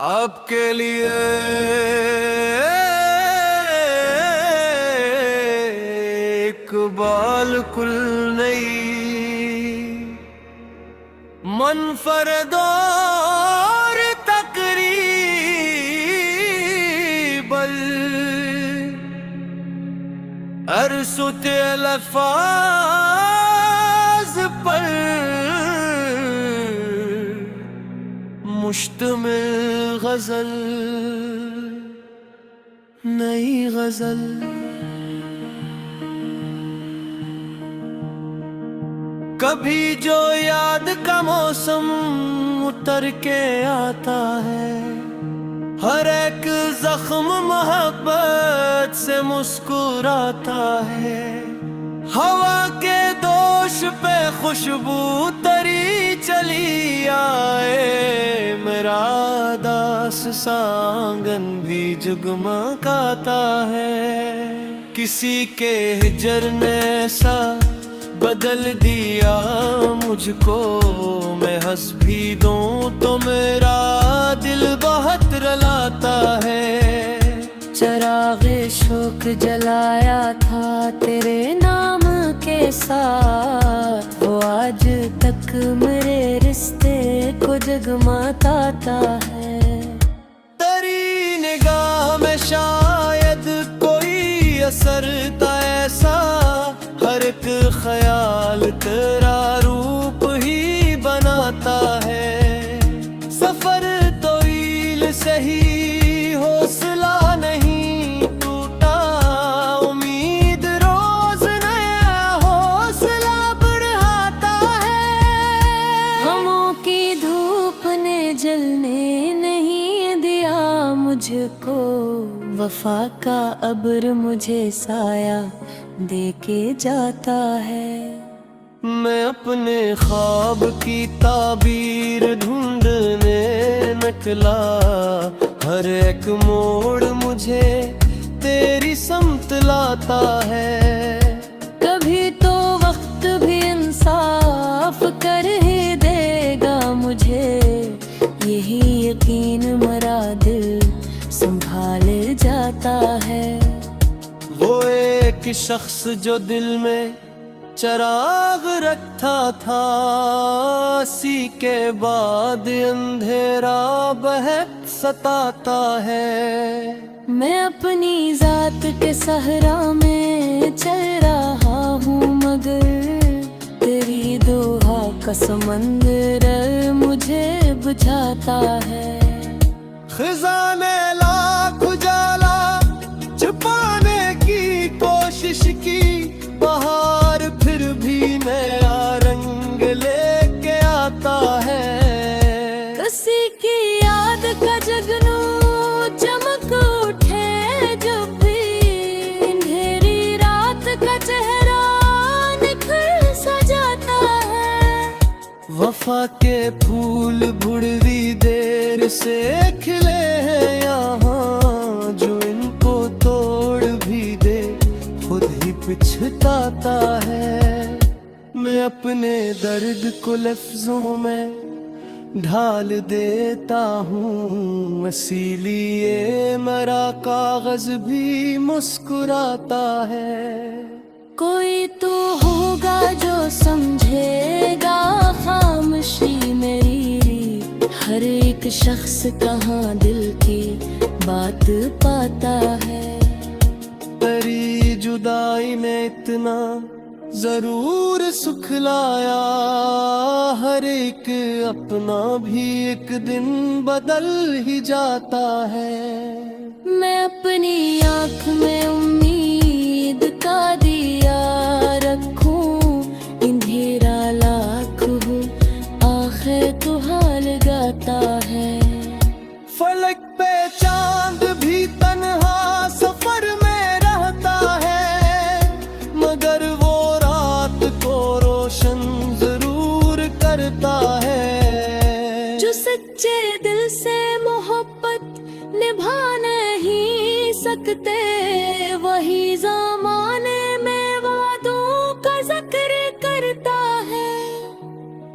आपके लिए इकबाल कुल नई मनफरदौर तकरीबल अरसुत अल्फाज पर मुश्तमिल गजल नई गजल। कभी जो याद का मौसम उतर के आता है, हर एक जख्म मोहब्बत से मुस्कुराता है। हवा के दोष पे खुशबू तरी चली आए, मेरा दास सांगन भी जगमगाता है। किसी के हिजर ने सा बदल दिया मुझको, मैं हंस भी दूं तो मेरा दिल बहुत रुलाता है। चराग़े शौक जलाया था तेरे नाम के साथ, वो आज तक मेरे रिश्ते को जगमगाता है। तेरी निगाह में शायद कोई असर था ऐसा, हर एक ख्याल तेरा रूप ही बनाता है। सफर तवील सही हौसला नहीं टूटा, उम्मीद रोज नया हौसला बढ़ाता है। गमों की धूप ने जलने नहीं दिया मुझको, वफा का अब्र मुझे साया देके जाता है। मैं अपने ख्वाब की ताबीर ढूंढने निकला, हर एक मोड़ मुझे तेरी समत लाता है। कभी तो वक्त भी इंसाफ कर ही देगा मुझे, यही यकीन मेरा दिल संभाल जाता है। वो एक शख्स जो दिल में चराग रखता था, इसी के बाद अंधेरा बहक सताता है। मैं अपनी जात के सहरा में चल रहा हूँ, मगर तेरी दोहा का समंदर मुझे बुझाता है। खिज़ा ने लाख उजाला छुपाने की कोशिश की, बहार फिर भी नया रंग लेके आता है। किसी की याद का जगनू चमक उठे जब भी, अंधेरी रात का चेहरा निखर सा जाता है। वफा के फूल बुढ़वी देर से खिले हैं यहाँ, जो इनको तोड़ भी दे खुद ही पिछताता है। मैं अपने दर्द को लफ्जों में ढाल देता हूँ, इसीलिए मेरा कागज भी मुस्कुराता है। कोई तो होगा जो समझेगा खामोशी मेरी, हर एक शख्स कहाँ दिल की बात पाता है। तेरी जुदाई ने इतना जरूर सुख लाया, हर एक अपना भी एक दिन बदल ही जाता है। मैं अपनी आँख में उम्मीद का दिया रखूं, अंधेरा लाख हो आखिर तो हाल गाता है। फलक पे चांद भी तन्हा सफर में रहता है, मगर वो रात को रोशन जरूर करता है। जो सच्चे दिल से मोहब्बत निभा नहीं सकते, वही ज़माने में वादों का जिक्र करता है।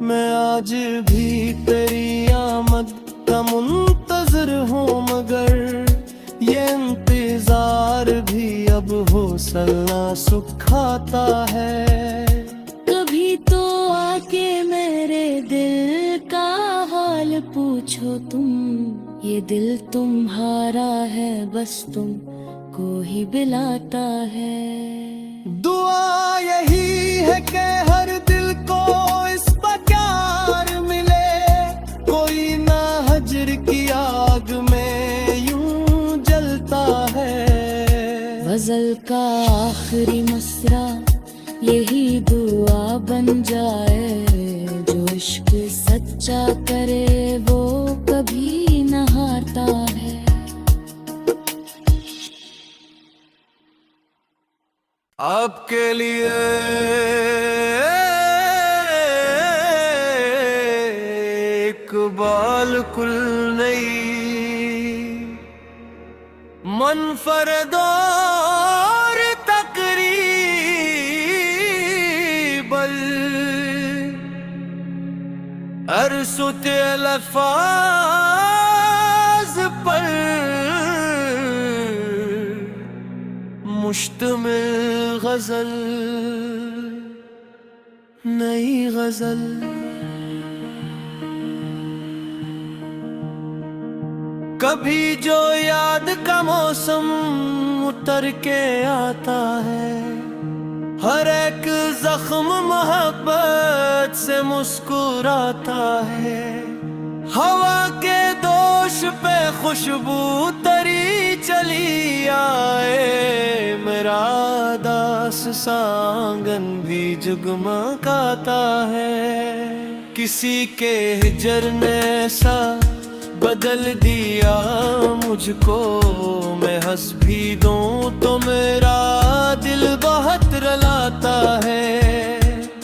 मैं आज भी तेरी आमद का मुंतज़िर मगर ये इंतजार भी अब हौसला सुखाता है। कभी तो आके मेरे दिल का हाल पूछो तुम, ये दिल तुम्हारा है बस तुम को ही बिलाता है। दुआ यही है कि हर दिल को इस पर प्यार मिले, कोई ना हजर की आग में यूं जलता है। गजल का आखिरी मसरा यही दुआ बन जाए, जो इश्क सच्चा करे वो कभी न हारता है। आपके लिए इकबाल कुल नई मनफरदोर तकरीबल अरसुत अल्फाज पर मुश्तमिल गजल, नई गजल। कभी जो याद का मौसम उतर के आता है, हर एक जख्म मोहब्बत से मुस्कुराता है। हवा के दोष पे खुशबू तरी चली आए, मेरा दास सांगन भी जगमगाता है। किसी के हिजर ने सा बदल दिया मुझको, मैं हंस भी दूं तो मेरा दिल बहुत रुलाता है।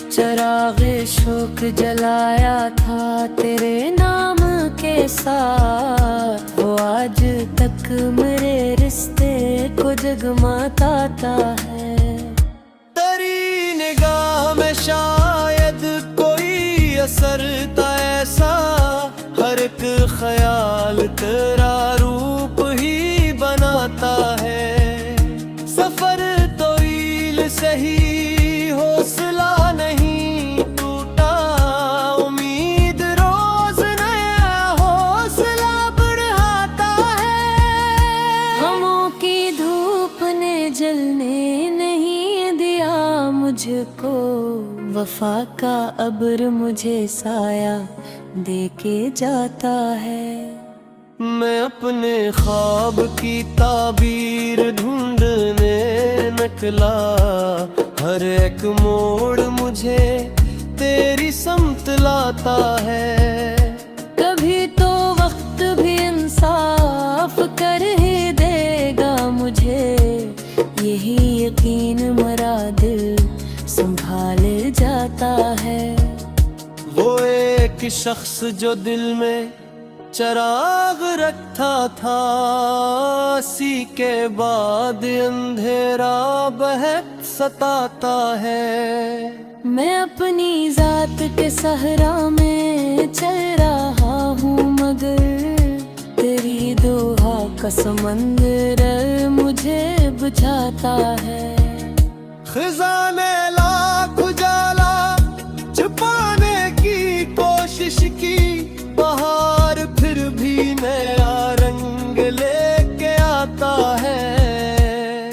चरागे शोक जलाया था तेरे नाम के साथ, वो आज तक मेरे रिश्ते को जगमगाता है। तेरी निगाह में शायद कोई असर था ऐसा, हर एक ख्याल तेरा रूप ही बनाता है। सफर तवील सही हौसला नहीं टूटा, उम्मीद रोज नया हौसला बढ़ाता है। गमों की धूप ने जलने नहीं दिया मुझको, वफा का अब्र मुझे साया देके जाता है। मैं अपने ख्वाब की ताबीर ढूंढने निकला, हर एक मोड़ मुझे तेरी समत लाता है। कभी तो वक्त भी इंसाफ कर ही देगा मुझे, यही यकीन मेरा दिल संभाल जाता है। वो एक शख्स जो दिल में चराग रखता था, इसी के बाद अंधेरा बहक सताता है। मैं अपनी जात के सहरा में चल रहा हूँ, मगर तेरी दोहा का समंदर मुझे बुझाता है। खिज़ाने लाख उजाला छुपाने की कोशिश की, बहार फिर भी नया रंग लेके आता है।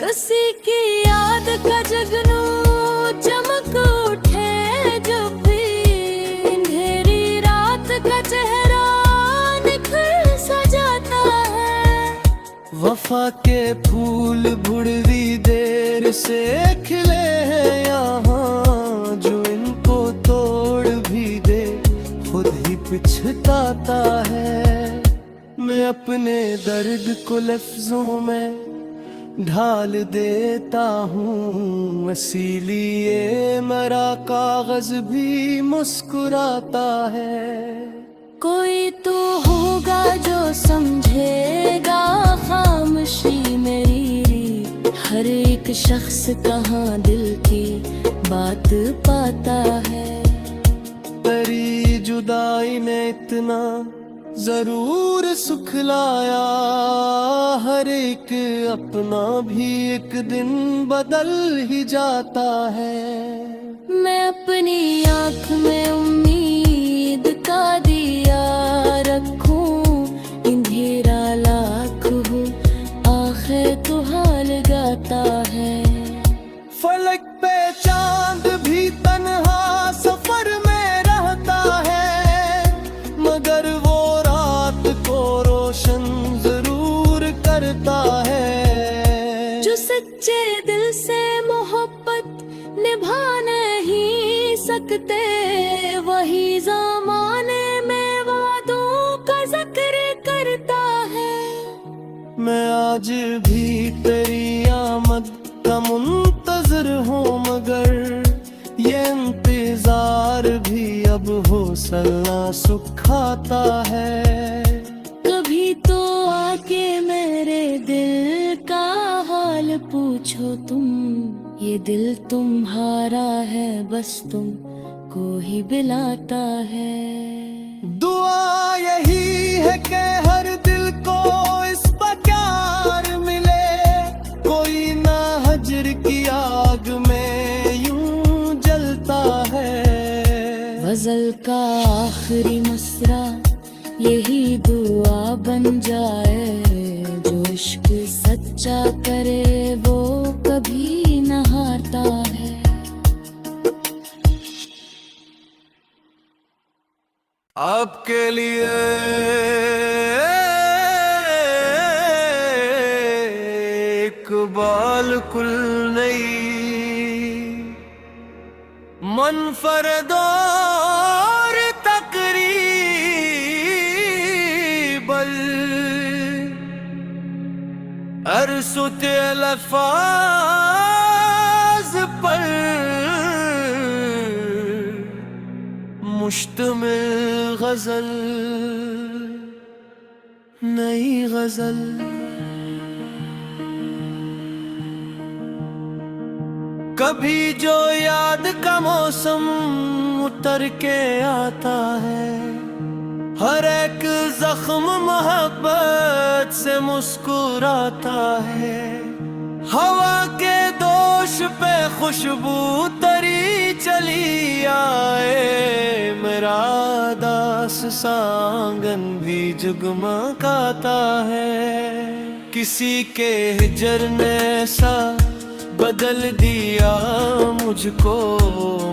किसी की याद का जगनू चमक उठे जब भी, अंधेरी रात का चेहरा निखर सा जाता है। वफा के फूल बुढ़वी देर से खिले हैं यहाँ, जो इनको तोड़ भी दे खुद ही पिछताता है। मैं अपने दर्द को लफ्जों में ढाल देता हूँ, इसीलिए मेरा कागज भी मुस्कुराता है। कोई तो होगा जो समझेगा खामोशी मेरी, हर एक शख्स कहाँ दिल की बात पाता है। तेरी जुदाई ने इतना जरूर सुख लाया। हर एक अपना भी एक दिन बदल ही जाता है। मैं अपनी आँख में उम्मीद का दिया रखूं, अंधेरा लाख हो आखिर तो हाल गाता है। फलक पे चांद भी तन्हा सफर में रहता है, मगर वो रात को रोशन जरूर करता है। जो सच्चे दिल से मोहब्बत निभा नहीं सकते, वही ज़माने में वादों का जिक्र करता है। मैं आज भी तेरी आमद का मुंतज़िर हूँ, मगर ये इंतजार भी अब हौसला सुखाता है। कभी तो आके मेरे दिल का हाल पूछो तुम, ये दिल तुम्हारा है बस तुम को ही बिलाता है। दुआ यही है कि हर दिल को इस पर प्यार मिले, कोई ना हजर की आग में यूं जलता है। गजल का आखिरी मसरा यही दुआ बन जाए, जो इश्क सच्चा करे वो कभी न हारता है। आपके लिए इकबाल कुल नई मनफरद और तकरीबल, अरसुत अल्फाज पर मुश्तमिल गजल, नई गजल। कभी जो याद का मौसम उतर के आता है, हर एक जख्म मोहब्बत से मुस्कुराता है। हवा के दोष पे खुशबू तरी चली आए, मेरा दास सांगन भी जगमगाता है। किसी के हिजर ने सा बदल दिया मुझको,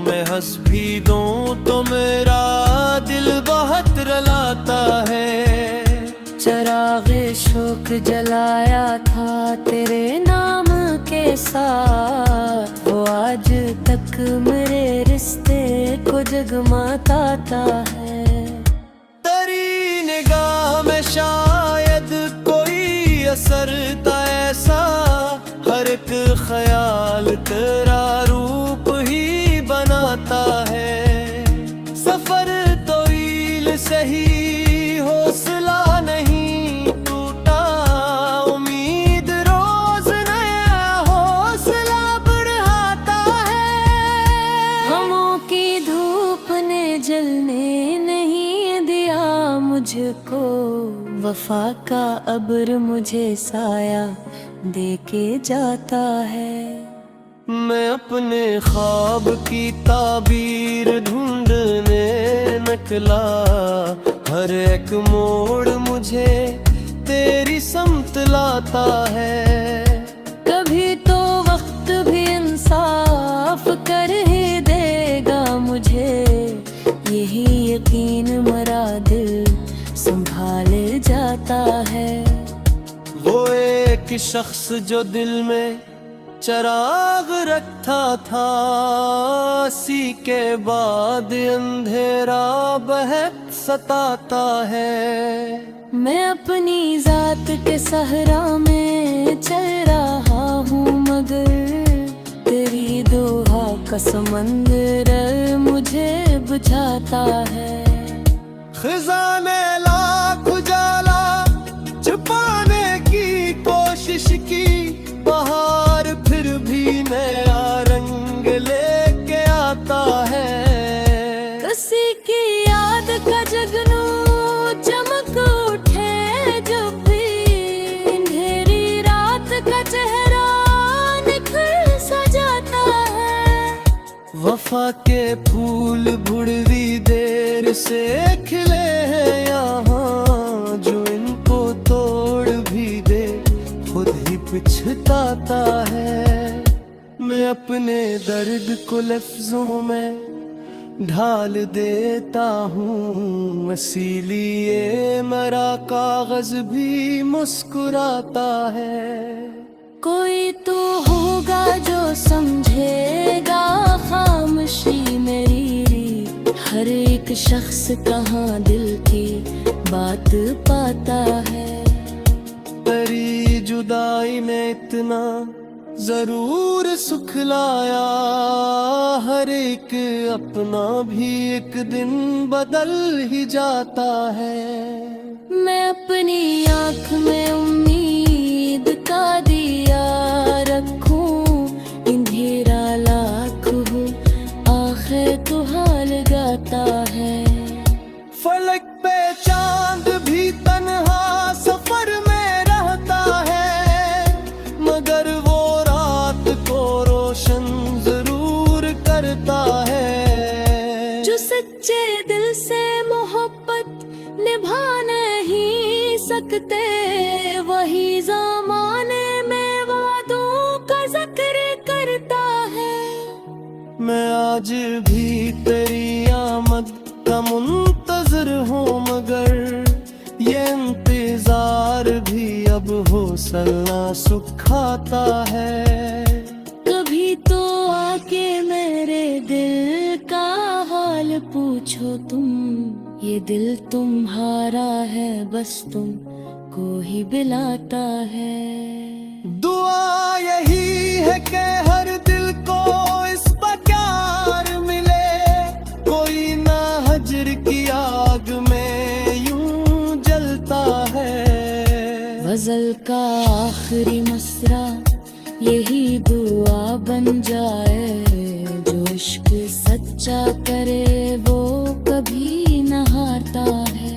मैं हंस भी दूं तो मेरा दिल बहुत रलाता है। चरागे शोक जलाया था तेरे नाम के साथ, वो आज तक मेरे रिश्ते को जगमगाता है। तेरी निगाह में शायद कोई असर था ऐसा, हर एक ख्याल तेरा रूप ही बनाता है। सफर तवील सही हौसला नहीं टूटा, उम्मीद रोज नया हौसला बढ़ाता है। गमों की धूप ने जलने नहीं दिया मुझको, वफा का अब्र मुझे साया देके जाता है। मैं अपने ख्वाब की ताबीर ढूंढने निकला, हर एक मोड़ मुझे तेरी समत लाता है। कभी तो वक्त भी इंसाफ कर ही देगा मुझे, यही यकीन मरा दिल संभाल जाता है। वो एक शख्स जो दिल में चराग रखता था, इसी के बाद अंधेरा बहक सताता है। मैं अपनी जात के सहरा में चल रहा हूँ, मगर तेरी दोहा का समंदर मुझे बुझाता है। खिज़ाने लाख उजाला छुपाने की कोशिश की, बहार फिर भी नया रंग लेके आता है। किसी की याद का जगनू चमक वफा के फूल बुढ़वी देर से खिले हैं यहाँ, जो इनको तोड़ भी दे खुद ही पिछताता है। मैं अपने दर्द को लफ्जों में ढाल देता हूँ, इसीलिए मेरा कागज भी मुस्कुराता है। कोई तो होगा जो समझेगा खामोशी मेरी, हर एक शख्स कहाँ दिल की बात पाता है। तेरी जुदाई में इतना जरूर सुख लाया, हर एक अपना भी एक दिन बदल ही जाता है। मैं अपनी आँख में उम्मीद का दिया रखूं, अंधेरा लाख हो आखिर तो हाल गाता है। फलक पे चांद भी तन्हा सफर में रहता है, मगर वो रात को रोशन जरूर करता है। जो सच्चे दिल से मोहब्बत निभा नहीं सकते, वही ज़माने में वादों का जिक्र करता है। मैं आज भी तेरी आमद का मुंतजर हूँ, मगर ये इंतजार भी अब हौसला सुखाता है। कभी तो आके मेरे दिल का हाल पूछो तुम, ये दिल तुम्हारा है बस तुम को ही बिलाता है। दुआ यही है कि हर दिल को इस पर प्यार मिले, कोई ना हजर की आग में यूं जलता है। गजल का आखिरी मसरा यही दुआ बन जाए, जो इश्क सच्चा करे वो कभी न हारता है।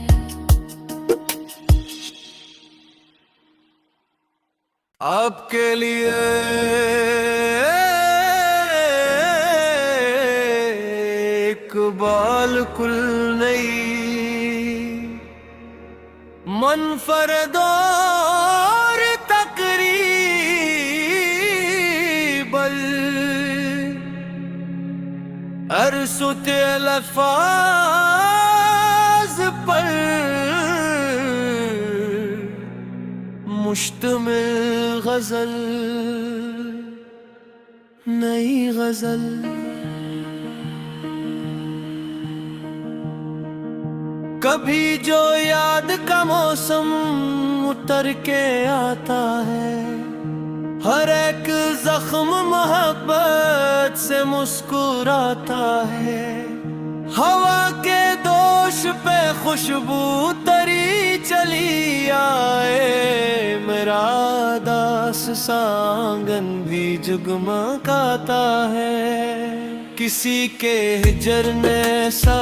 आपके लिए इकबाल कुल नई मनफरद और तकरीबल, अरसुत अल्फाज पर मुश्तमिल गजल, नई गजल। कभी जो याद का मौसम उतर के आता है, हर एक जख्म मोहब्बत से मुस्कुराता है। हवा के दोष पे खुशबू तरी चली आए, मेरा दास सांगन भी जगमगाता है। किसी के हिजर ने सा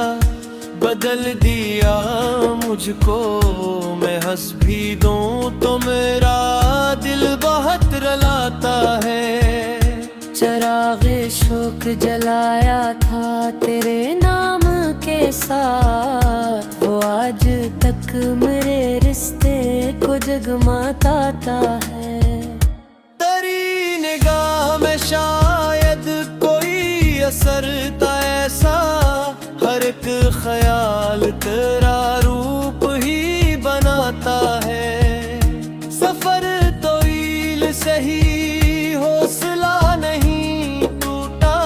बदल दिया मुझको, मैं हंस भी दूं तो मेरा दिल बहुत रुलाता है। चरागे शोक जलाया था तेरे नाम के साथ, वो आज तक मेरे रिश्ते को जगमगाता है। तेरी निगाह में शायद कोई असर था ऐसा, हर एक ख्याल तेरा रूप ही बनाता है। सफर तवील सही हौसला नहीं टूटा,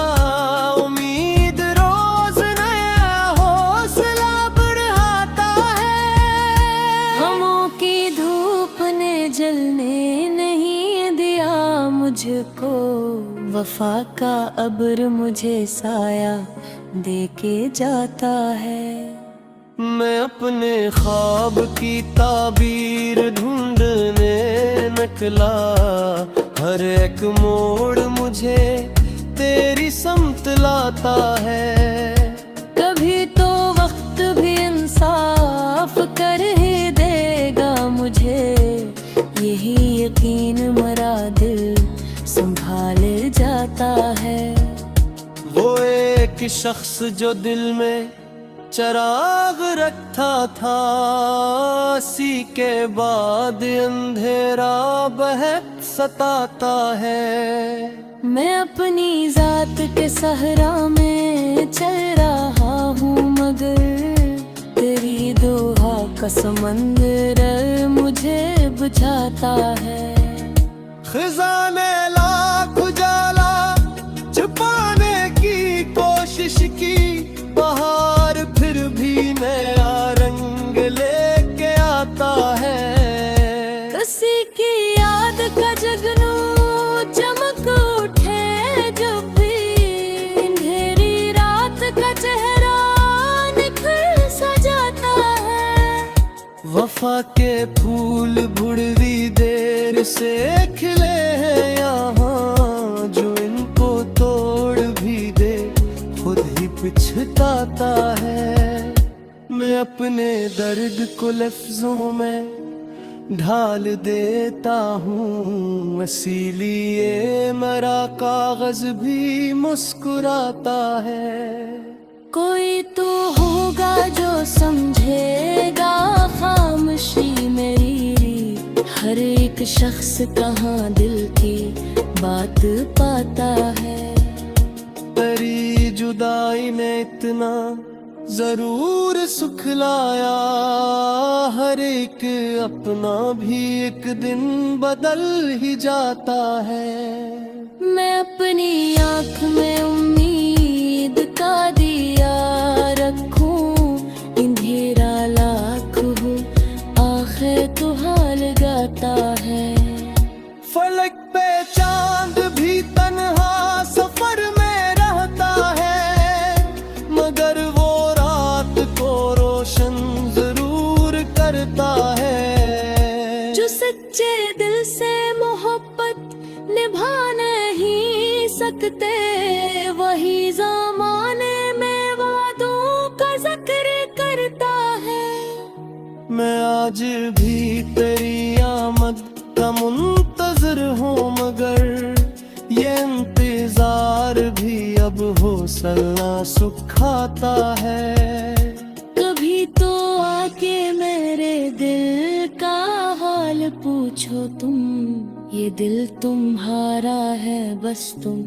उम्मीद रोज नया हौसला बढ़ाता है। गमों की धूप ने जलने नहीं दिया मुझको, वफा का अब्र मुझे साया देके जाता है। मैं अपने ख्वाब की ताबीर ढूंढने निकला, हर एक मोड़ मुझे तेरी समत लाता है। कभी तो वक्त भी इंसाफ कर ही देगा मुझे, यही यकीन मेरा दिल संभाल जाता है। वो एक शख्स जो दिल में चराग रखता था, इसी के बाद अंधेरा बहक सताता है। मैं अपनी जात के सहरा में चल रहा हूँ, मगर तेरी दोहा का समंदर मुझे बुझाता है। खजाने लाख उजाला छुपाने की कोशिश की, बहार फिर भी नया रंग लेके आता है। किसी की याद का जगनू चमक उठे जब भी, अंधेरी रात का चेहरा निखर सा जाता है। वफा के फूल बुढ़वी देर से खिले हैं यहाँ, जो इनको तोड़ भी दे खुद ही पिछताता है। मैं अपने दर्द को लफ्जों में ढाल देता हूँ, इसीलिए मेरा कागज भी मुस्कुराता है। कोई तो होगा जो समझेगा खामोशी मेरी, हर एक शख्स कहाँ दिल की बात पाता है। तेरी जुदाई ने इतना जरूर सुखलाया, हर एक अपना भी एक दिन बदल ही जाता है। मैं अपनी आँख में उम्मीद का दिया रखूं, अंधेरा लाख हो आखिर तो हाल गाता है। फलक पे चांद भी तन्हा सफर में रहता है, मगर वो रात को रोशन जरूर करता है। जो सच्चे दिल से मोहब्बत निभा नहीं सकते, वही ज़माने में वादों का जिक्र करता है। मैं आज भी तेरी आमद का मुंतजर हूँ, मगर ये इंतजार भी अब हौसला सुखाता है। कभी तो आके मेरे दिल का हाल पूछो तुम, ये दिल तुम्हारा है बस तुम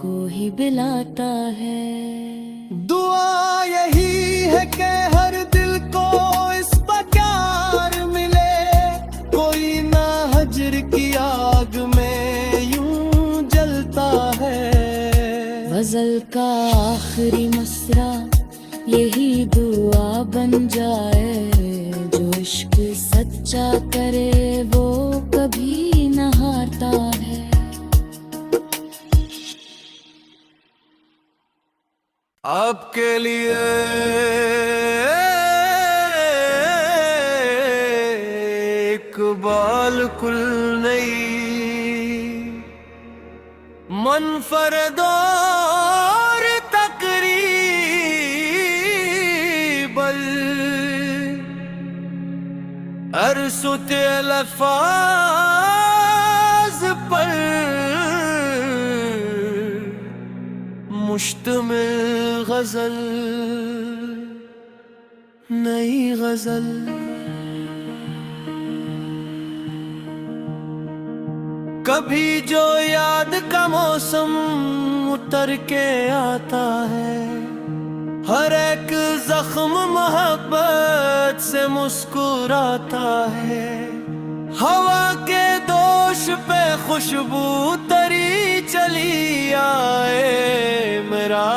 को ही बिलाता है। दुआ यही है कि हर दिल को इस पर प्यार मिले, कोई ना हजर की आग में यूं जलता है। गजल का आखिरी मसरा यही दुआ बन जाए, जो इश्क सच्चा करे वो कभी न हारता है। आपके लिए इकबाल कुल नई मनफरद और तकरीबल, अरसुत अल्फाज पर मुश्तमिल गजल, नई गजल। कभी जो याद का मौसम उतर के आता है, हर एक जख्म मोहब्बत से मुस्कुराता है। हवा के दोष पे खुशबू तरी चली आए, मेरा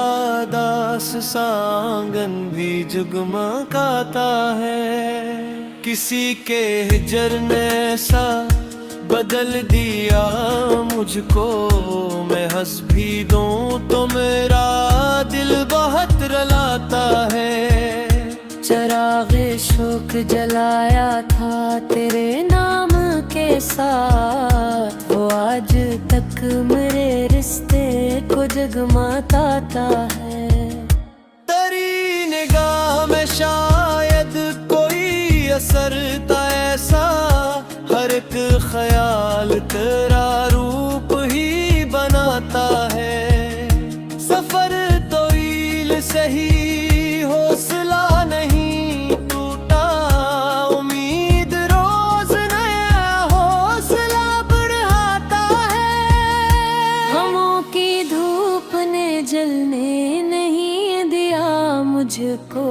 दास सांगन भी जगमगाता है। किसी के हिजर ने सा बदल दिया मुझको, मैं हंस भी दूं तो मेरा दिल बहुत रलाता है। चरागे शोक जलाया था तेरे नाम के साथ, वो आज तक मेरे रिश्ते को जगमगाता है। तेरी निगाह में शायद कोई असर था ऐसा, हर एक ख्याल तेरा रूप ही बनाता है। सफर तो यही हौसला नहीं टूटा, उम्मीद रोज नया हौसला बढ़ाता है। गमों की धूप ने जलने नहीं दिया मुझको,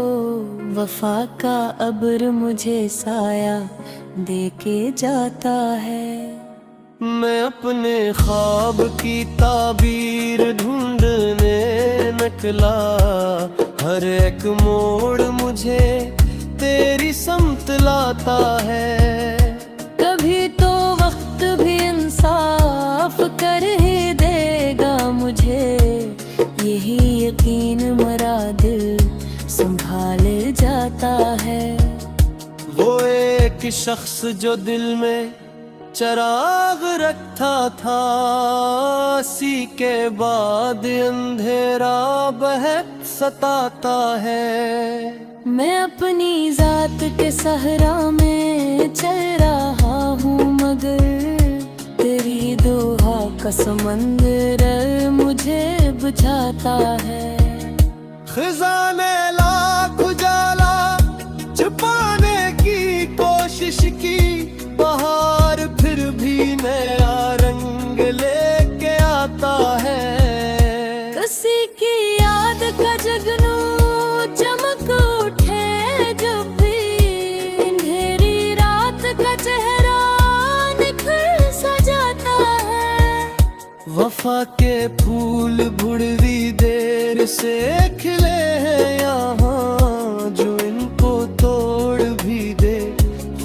वफा का अब्र मुझे साया देके जाता है। मैं अपने ख्वाब की ताबीर ढूंढने निकला, हर एक मोड़ मुझे तेरी समत लाता है। कभी तो वक्त भी इंसाफ कर ही देगा मुझे, यही यकीन मरा दिल संभाल जाता है। वो एक शख्स जो दिल में चराग रखता था, इसी के बाद अंधेरा बहक सताता है। मैं अपनी जात के सहरा में चल रहा हूँ, मगर तेरी दोहा का समंदर मुझे बुझाता है। खजाने लाख उजाला छुपाने की कोशिश की, बहार फिर भी नया रंग लेके आता है। किसी की याद का जगनू चमक उठे जब भी, अंधेरी रात का चेहरा निखर सा जाता है। वफा के फूल बुढ़वी देर से खिले हैं यहाँ, जो इनको तोड़ भी दे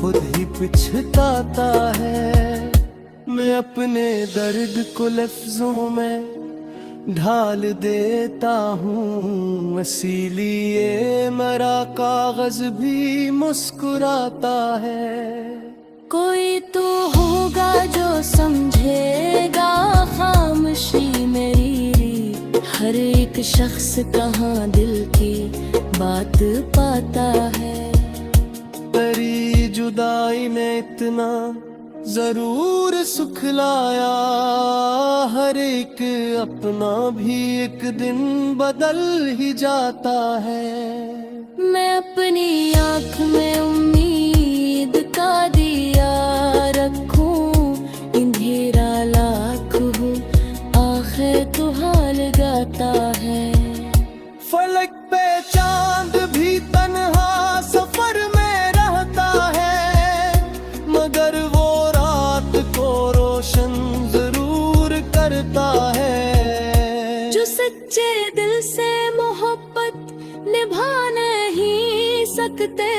खुद ही पिछताता है। मैं अपने दर्द को लफ्जों में ढाल देता हूँ, इसीलिए मेरा कागज भी मुस्कुराता है। कोई तो होगा जो समझेगा खामोशी मेरी, हर एक शख्स कहाँ दिल की बात पाता है। तेरी जुदाई ने इतना जरूर सुख लाया, हर एक अपना भी एक दिन बदल ही जाता है। मैं अपनी आँख में उम्मीद का दिया रखूं, अंधेरा लाख हो आखिर तो हाल गाता है। फलक पे चांद भी तन्हा सफर में रहता है, मगर वो रात को रोशन जरूर करता है। जो सच्चे दिल से मोहब्बत निभा नहीं सकते,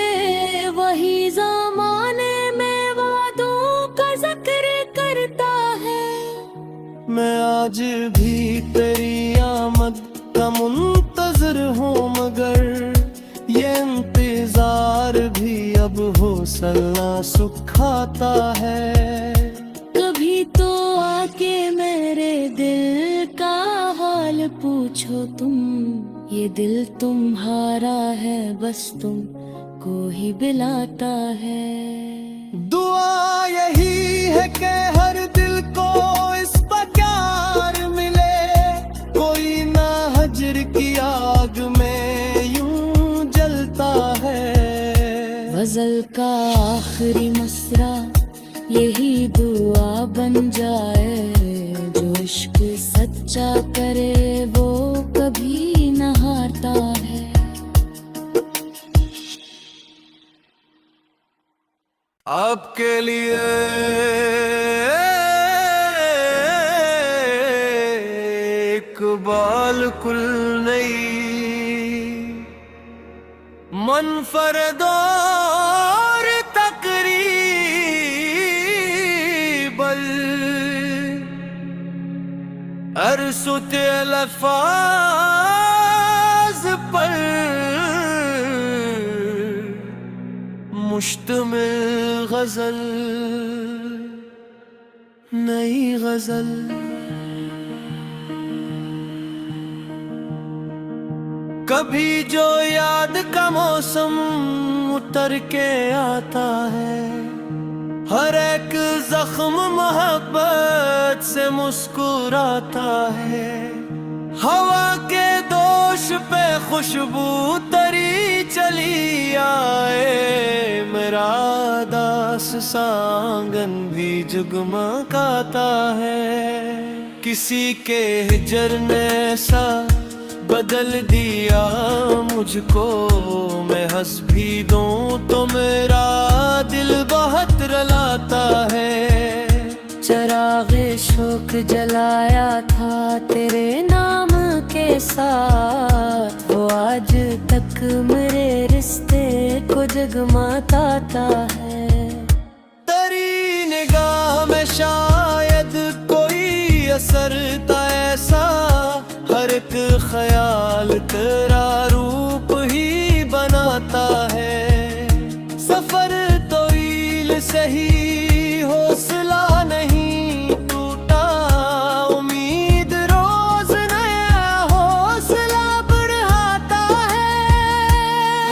वही ज़माने में वादों का जिक्र करता है। मैं आज भी तेरी आमद का मुंतजर हूँ, मगर ये इंतजार भी अब हौसला सुखाता है। कभी तो आके मेरे दिल का हाल पूछो तुम, ये दिल तुम्हारा है बस तुम को ही बिलाता है। दुआ यही है कि हर दिल को इस पर प्यार मिले, कोई ना हजर की आग में यूं जलता है। गजल का आखिरी मसरा यही दुआ बन जाए, जो इश्क सच्चा करे वो कभी न हारता है। आपके लिए इकबाल कुल नई मनफरदौर तकरीबल अरसुत अल्फाज पर मुश्तमिल गजल, नई गजल। कभी जो याद का मौसम उतर के आता है, हर एक जख्म मोहब्बत से मुस्कुराता है। हवा के दोष फर्श पे खुशबू तरी चली आए, मेरा दास सांगन भी जगमगाता है। किसी के हिजर ने सा बदल दिया मुझको, मैं हंस भी दूं तो मेरा दिल बहुत रलाता है। चरागे शोक जलाया था तेरे नाम के साथ, वो आज तक मेरे रिश्ते को जगमगाता है। तेरी निगाह में शायद कोई असर था ऐसा, हर एक ख्याल तेरा रूप ही बनाता है। सफर तवील सही हौसला नहीं टूटा, उम्मीद रोज नया हौसला बढ़ाता है।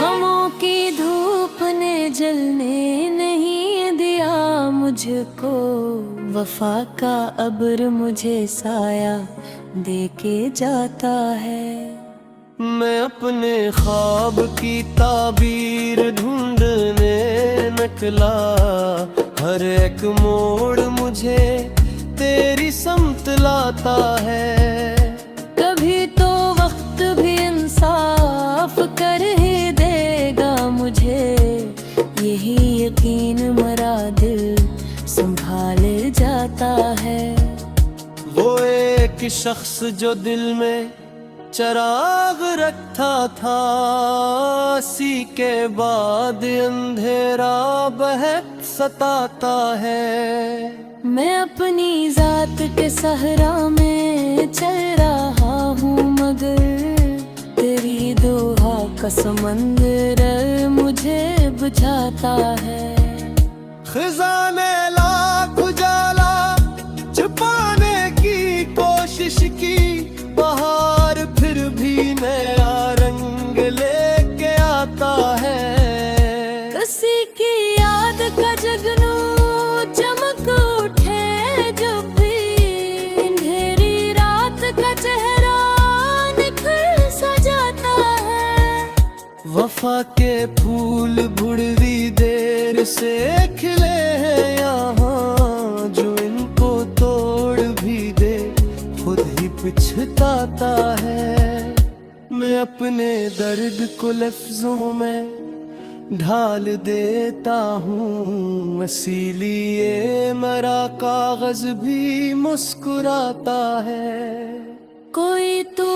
गमों की धूप ने जलने नहीं दिया मुझको, वफा का अब्र मुझे साया देके जाता है। मैं अपने ख्वाब की ताबीर ढूंढने निकला, हर एक मोड़ मुझे तेरी समत लाता है। कभी तो वक्त भी इंसाफ कर ही देगा मुझे, यही यकीन मरा दिल संभाल जाता है। वो एक शख्स जो दिल में चिराग रखता था, इसी के बाद अंधेरा बहक सताता है। मैं अपनी जात के सहरा में चल रहा हूँ, मगर तेरी दोहा का समंदर मुझे बुझाता है। खजाने लाख उजाला छुपाने की कोशिश की, बहार फिर भी नया रंग लेके आता है। किसी की याद का जगनू चमक उठे जब भी, अंधेरी रात का चेहरा निखर सा जाता है। वफा के फूल बुढ़वी देर से खिले हैं यहाँ, जो इनको तोड़ भी दे खुद ही पछताता है। मैं अपने दर्द को लफ्जों में ढाल देता हूँ, इसीलिए मेरा कागज भी मुस्कुराता है। कोई तो